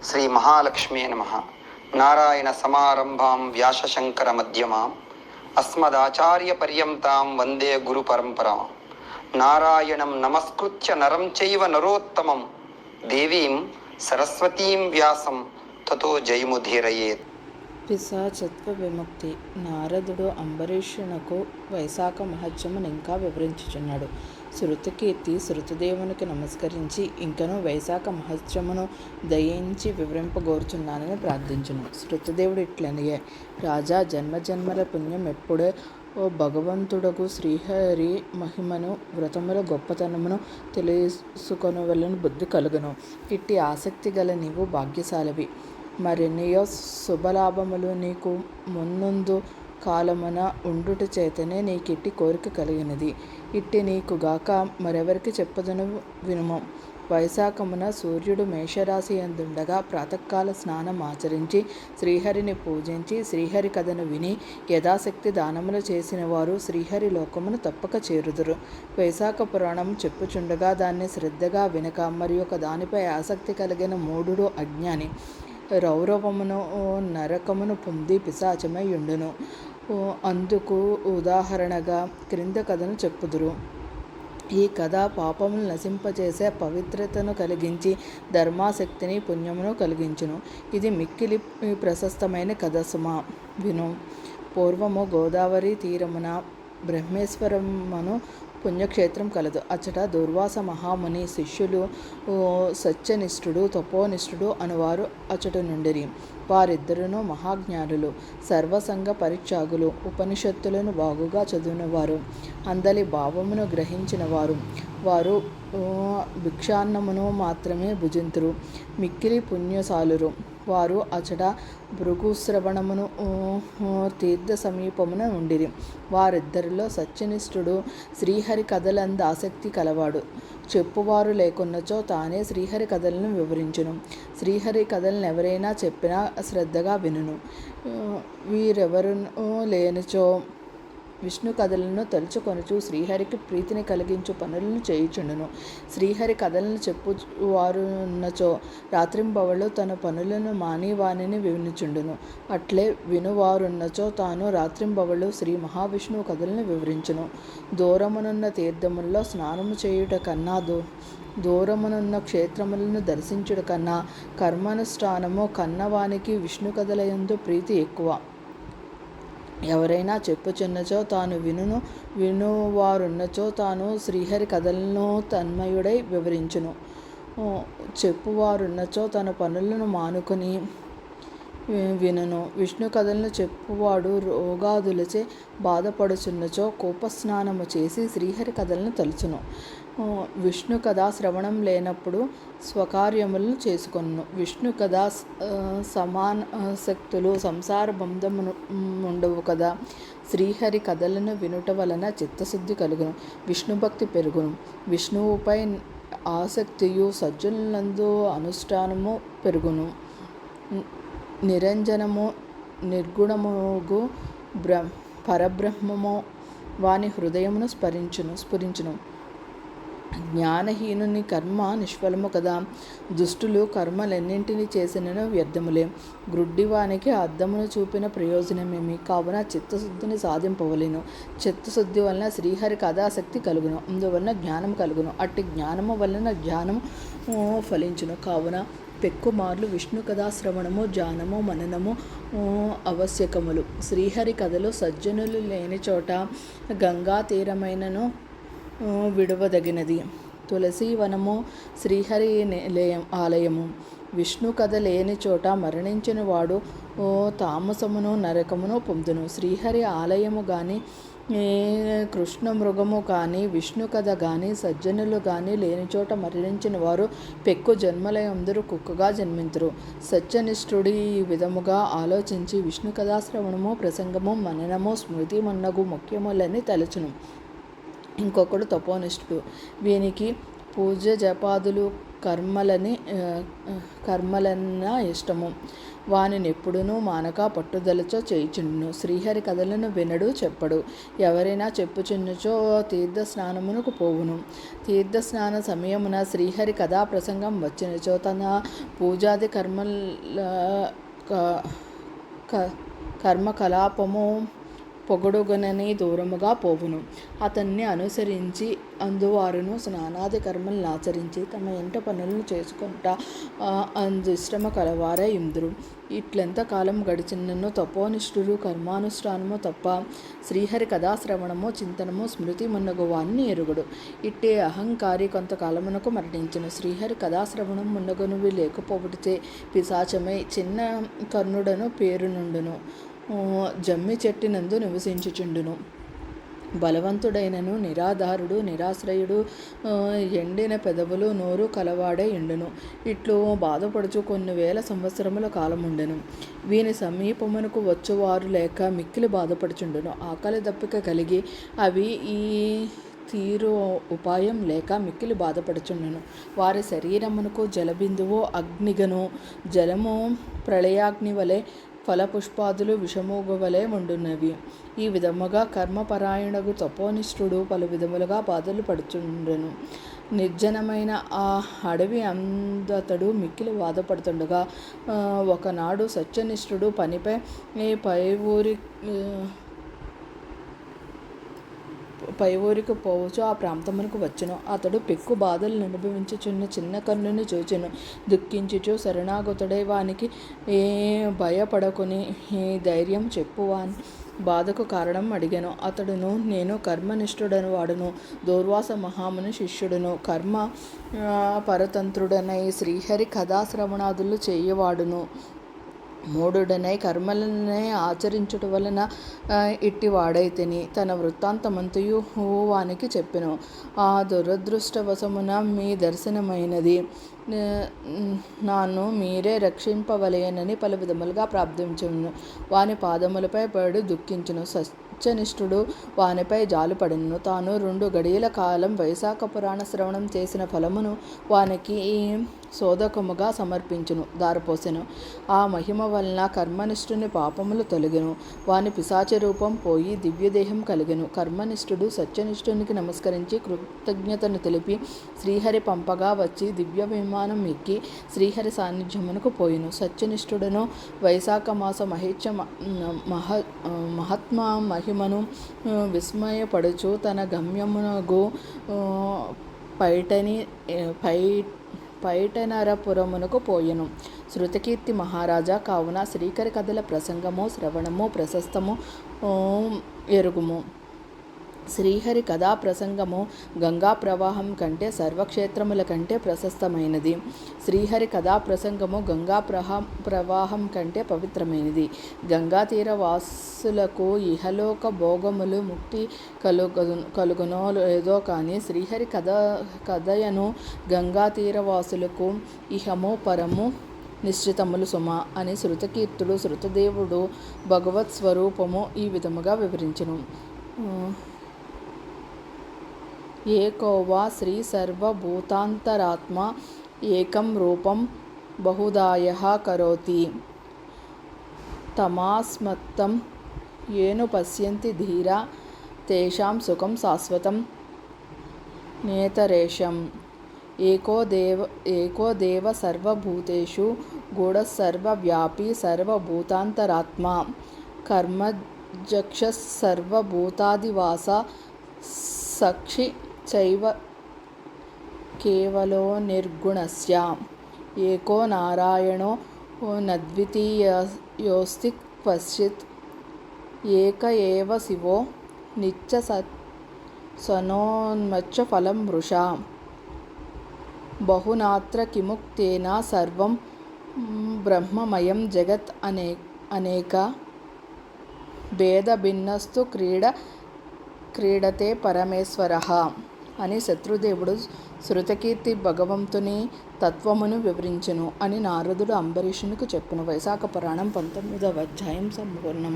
శ్రీ మహాలక్ష్మీ నమః. నారాయణ సమారంభాం వ్యాసశంకర మధ్యమాం అస్మదాచార్య పర్యంతాం వందే గురు పరంపరాం. నారాయణం నమస్కృత్య నరం చైవ నరోత్తమం దేవీం సరస్వతీం వ్యాసం తతో జయముధీరయేత్. పిశాచత్వ విముక్తి. నారదుడు అంబరీషునకు వైశాఖ మహత్యమును ఇంకా వివరించుచున్నాడు. శృతికీర్తి శృతిదేవునికి నమస్కరించి ఇంకను వైశాఖ మహత్యమును దయించి వివరింపగోరుచున్నానని ప్రార్థించును. శృతిదేవుడు ఇట్లనియే: రాజా, జన్మజన్మల పుణ్యం ఎప్పుడే ఓ భగవంతుడకు శ్రీహరి మహిమను వ్రతముల గొప్పతనమును తెలుసుకొనవలెను బుద్ధి కలుగును. ఇట్టి ఆసక్తి గల నీవు భాగ్యశాలివి. మరెన్నయో శుభలాభములు నీకు మున్నుందు కాలమున ఉండుట చేతనే నీకిట్టి కోరిక కలిగినది. ఇట్టి నీకుగాక మరెవరికి చెప్పదును వినుము. వైశాఖమున సూర్యుడు మేషరాశి యందుండగా ప్రాతకాల స్నానం ఆచరించి శ్రీహరిని పూజించి శ్రీహరి కథను విని యథాశక్తి దానములు చేసిన వారు శ్రీహరి లోకమును తప్పక చేరుదురు. వైశాఖ పురాణం చెప్పుచుండగా దాన్ని శ్రద్ధగా వినక మరి ఒక దానిపై ఆసక్తి కలిగిన మూఢుడు అజ్ఞాని రౌరవమును నరకమును పొంది పిశాచమై ఉండును. అందుకు ఉదాహరణగా క్రింద కథను చెప్పుదురు. ఈ కథ పాపమును నశింపచేసే పవిత్రతను కలిగించి ధర్మాసక్తిని పుణ్యమును కలిగించును. ఇది మిక్కిలి ప్రశస్తమైన కథ సుమా, విను. పూర్వము గోదావరి తీరమున బ్రహ్మేశ్వరమును పుణ్యక్షేత్రం కలదు. అచ్చట దుర్వాస మహాముని శిష్యులు సత్యనిష్ఠుడు తపోనిష్ఠుడు అనువారు అచ్చట నుండిరి. వారిద్దరును మహాజ్ఞానులు, సర్వసంగ పరిత్యాగులు, ఉపనిషత్తులను బాగుగా చదివినవారు, అందలి భావమును గ్రహించిన వారు. వారు భిక్షాన్నమును మాత్రమే భుజింతురు. మిక్కిలి పుణ్యశాలురు. వారు అచట భృగుశ్రవణమును తీర్థ సమీపమున ఉండిరి. వారిద్దరిలో సత్యనిష్ఠుడు శ్రీహరి కథలందు ఆసక్తి కలవాడు. చెప్పువారు లేకున్నచో తానే శ్రీహరి కథలను వివరించును. శ్రీహరి కథలను ఎవరైనా చెప్పినా శ్రద్ధగా వినును. వీరెవరునూ లేనిచో విష్ణు కథలను తలుచుకొనుచు శ్రీహరికి ప్రీతిని కలిగించు పనులను చేయుచుండును. శ్రీహరి కథలను చెప్పువారున్నచో రాత్రింబవళ్ళు తన పనులను మాని వానిని వినుచుండును. అట్లే వినువారున్నచో తాను రాత్రింబవళ్ళు శ్రీ మహావిష్ణువు కథలను వివరించును. దూరమునున్న తీర్థముల్లో స్నానము చేయుట కన్నా దూరమునున్న క్షేత్రములను దర్శించుట కన్నా కర్మానుష్ఠానము కన్నవానికి విష్ణు కథలయందు ప్రీతి ఎక్కువ. ఎవరైనా చెప్పుచున్నచో తాను వినును, వినువారున్నచో తాను శ్రీహరి కథలను తన్మయుడై వివరించును. చెప్పువారున్నచో తన పనులను మానుకొని వినును. విష్ణు కథలను చెప్పువాడు రోగాదులచే బాధపడుచున్నచో కోపస్నానము చేసి శ్రీహరి కథలను తలుచును. విష్ణు కథా శ్రవణం లేనప్పుడు స్వకార్యములను చేసుకొను. విష్ణు కథా సమానాసక్తులు సంసార బంధమును ఉండవు కదా. శ్రీహరి కథలను వినుట వలన చిత్తశుద్ధి కలుగును, విష్ణుభక్తి పెరుగును. విష్ణువుపై ఆసక్తియు సజ్జనులందు అనుష్ఠానము పెరుగును. నిరంజనము నిర్గుణముగు పరబ్రహ్మము వాని హృదయమును స్ఫురించును. జ్ఞానహీనుని కర్మ నిష్ఫలము కదా. దుష్టులు కర్మలెన్నింటినీ చేసినను వ్యర్థములే. గ్రుడ్డివానికి అద్దమును చూపిన ప్రయోజనమేమి. కావున చిత్తశుద్ధిని సాధింపవలెను. చిత్తశుద్ధి వలన శ్రీహరి కథాసక్తి కలుగును. అందువలన జ్ఞానం కలుగును. అట్టి జ్ఞానము వలన జ్ఞానము ఫలించును. కావున పెక్కుమార్లు విష్ణు కథాశ్రవణము ధ్యానము మననము ఆవశ్యకములు. శ్రీహరి కథలు సజ్జనులు లేని చోట గంగా తీరమైనను విడువదగినది. తులసీవనము శ్రీహరి ఆలయము. విష్ణు కథ లేని చోట మరణించిన వాడు తామసమును నరకమును పొందును. శ్రీహరి ఆలయము కానీ కృష్ణ మృగము కానీ విష్ణు కథ కానీ సజ్జనులు కానీ లేని చోట మరణించిన వారు పెక్కు జన్మలయందరూ కుక్కగా జన్మింతురు. సత్యనిష్ఠుడి ఈ విధముగా ఆలోచించి విష్ణు కథాశ్రవణము ప్రసంగము మననము స్మృతి మన్నగు ముఖ్యములని తలచును. ఇంకొకడు తపోనిష్ఠుడు. వీనికి పూజ జపాదులు కర్మలన్న ఇష్టము. వానినెప్పుడునూ మానక పట్టుదలచో చేయుచుండును. శ్రీహరి కథలను వినడు చెప్పడు. ఎవరైనా చెప్పుచున్నచో తీర్థస్నానమునకు పోవును. తీర్థస్నాన సమయమున శ్రీహరి కథా ప్రసంగం వచ్చినచో తన పూజాది కర్మకలాపము పొగడుగనని దూరముగా పోవును. అతన్ని అనుసరించి అందువారును స్నానాది కర్మలను ఆచరించి తమ ఇంట పనులను చేసుకుంటా అందిష్టమ కలవారే ఇందురు. ఇట్లెంత కాలం గడిచినను తపోనిష్ఠుడు కర్మానుష్ఠానము తప్ప శ్రీహరి కథాశ్రవణము చింతనము స్మృతి మున్నగు వాణ్ణి ఎరుగుడు. ఇట్టే అహంకారి కొంతకాలమునకు మరణించును. శ్రీహరి కథాశ్రవణం మున్నగునవి లేకపోవటిచే పిశాచమై చిన్న కర్ణుడను పేరు నుండును. జమ్మి చెట్టినందు నివసించుచుండును. బలవంతుడైనను నిరాధారుడు నిరాశ్రయుడు ఎండిన పెదవులు నోరు కలవాడే ఎండును. ఇట్లు బాధపడుచు కొన్ని వేల సంవత్సరముల కాలముండెను. వీని సమీపమునకు వచ్చువారు లేక మిక్కిలి బాధపడుచుండును. ఆకలి దప్పిక కలిగి అవి ఈ తీరు ఉపాయం లేక మిక్కిలి బాధపడుచుండును. వారి శరీరమునకు జలబిందువు అగ్నిగను జలము ప్రళయాగ్ని వలె ఫలపుష్పాదులు విషమూగవలే ఉండున్నవి. ఈ విధముగా కర్మపరాయణగు తపోనిష్ఠుడు పలు విధములుగా బాధలు పడుచుండెను. నిర్జనమైన ఆ అడవి అందతడు మిక్కిలి బాధపడుతుండగా ఒకనాడు సత్యనిష్ఠుడు పనిపై పై ఊరికి పోవచ్చు ఆ ప్రాంతమునకు వచ్చును. అతడు పెక్కు బాధలు అనుభవించుచున్న చిన్న కన్నుని చూచెను. దుఃఖించుచు శరణాగతుడై వానికి భయపడకుని ధైర్యం చెప్పువాని బాధకు కారణం అడిగాను. అతడును నేను కర్మనిష్ఠుడను వాడును దూర్వాస మహాముని శిష్యుడును కర్మ పరతంత్రుడనై శ్రీహరి కథాశ్రవణాదులు చేయవాడును మూఢుడనై కర్మలనే ఆచరించుట వలన ఇట్టి వాడైతిని. తన వృత్తాంతమంతయు వానికి చెప్పెను. ఆ దురదృష్టవశమున మీ దర్శనమైనది. నన్ను మీరే రక్షింపవలెనని పలు విధములుగా ప్రార్థించును. వాని పాదములపై పడి దుఃఖించును. సత్యనిష్ఠుడు వానిపై జాలుపడెను. తాను 2 గడియల కాలం వైశాఖ పురాణ శ్రవణం చేసిన ఫలమును వానికి సోదకముగా సమర్పించును దారపోసెను. ఆ మహిమ వలన కర్మనిష్ఠుని పాపములు తొలగెను. వాని పిశాచ రూపం పోయి దివ్యదేహం కలిగెను. కర్మనిష్ఠుడు సత్యనిష్ఠునికి నమస్కరించి కృతజ్ఞతను తెలిపి శ్రీహరి పంపగా వచ్చి దివ్య విమానం ఎక్కి శ్రీహరి సాన్నిధ్యమునకు పోయిను. సత్యనిష్ఠుడను వైశాఖ మాస మహాత్మా మహిమను విస్మయపడుచు తన గమ్యమునగు పైటనరపురమునకు పోయెను. శృతకీర్తి మహారాజా కావున శ్రీహరి కథల ప్రసంగము శ్రవణము ప్రశస్తము ఎరుగుము. శ్రీహరి కథా ప్రసంగము గంగా ప్రవాహం కంటే సర్వక్షేత్రముల కంటే ప్రశస్తమైనది. శ్రీహరి కథా ప్రసంగము గంగా ప్రవాహం కంటే పవిత్రమైనది. గంగా తీర వాసులకు ఇహలోక భోగములు ముక్తి కలుగునో లేదో కానీ శ్రీహరి కథయను గంగా తీర వాసులకు ఇహము పరము నిశ్చితములు సుమ అని శృతకీర్తుడు శృతదేవుడు భగవత్ స్వరూపము ఈ విధముగా వివరించును. ఏకోవా శ్రీ సర్వభూతాంతరాత్మ ఏకం రూపం బహుదాయః కరోతి తమాస్మత్తం ఏను పశ్యంతి ధీరా తేషాం సుఖం శాశ్వతం నేతరేషం. ఏకో దేవ సర్వభూతేషు గూఢః సర్వవ్యాపీ సర్వభూతాంతరాత్మా కర్మజక్షః సర్వభూతాదివాస సాక్షి చైవ కేవలో నిర్గుణస్య. ఏకో నారాయణో నద్వితీయోస్తి క్వచిత్ ఏక ఏవ శివో నిత్య సనోన్మచ్చ ఫలం వృషా. బహునాత్ర కిముక్తేన సర్వం బ్రహ్మమయం జగత్ అనేక భేద భిన్నస్తు క్రీడతే పరమేశ్వరః అని శత్రుదేవుడు శృతకీర్తి భగవంతుని తత్వమును వివరించెను అని నారదుడు అంబరీషునికి చెప్పును. వైశాఖ పురాణం 19వ అధ్యాయం సంపూర్ణం.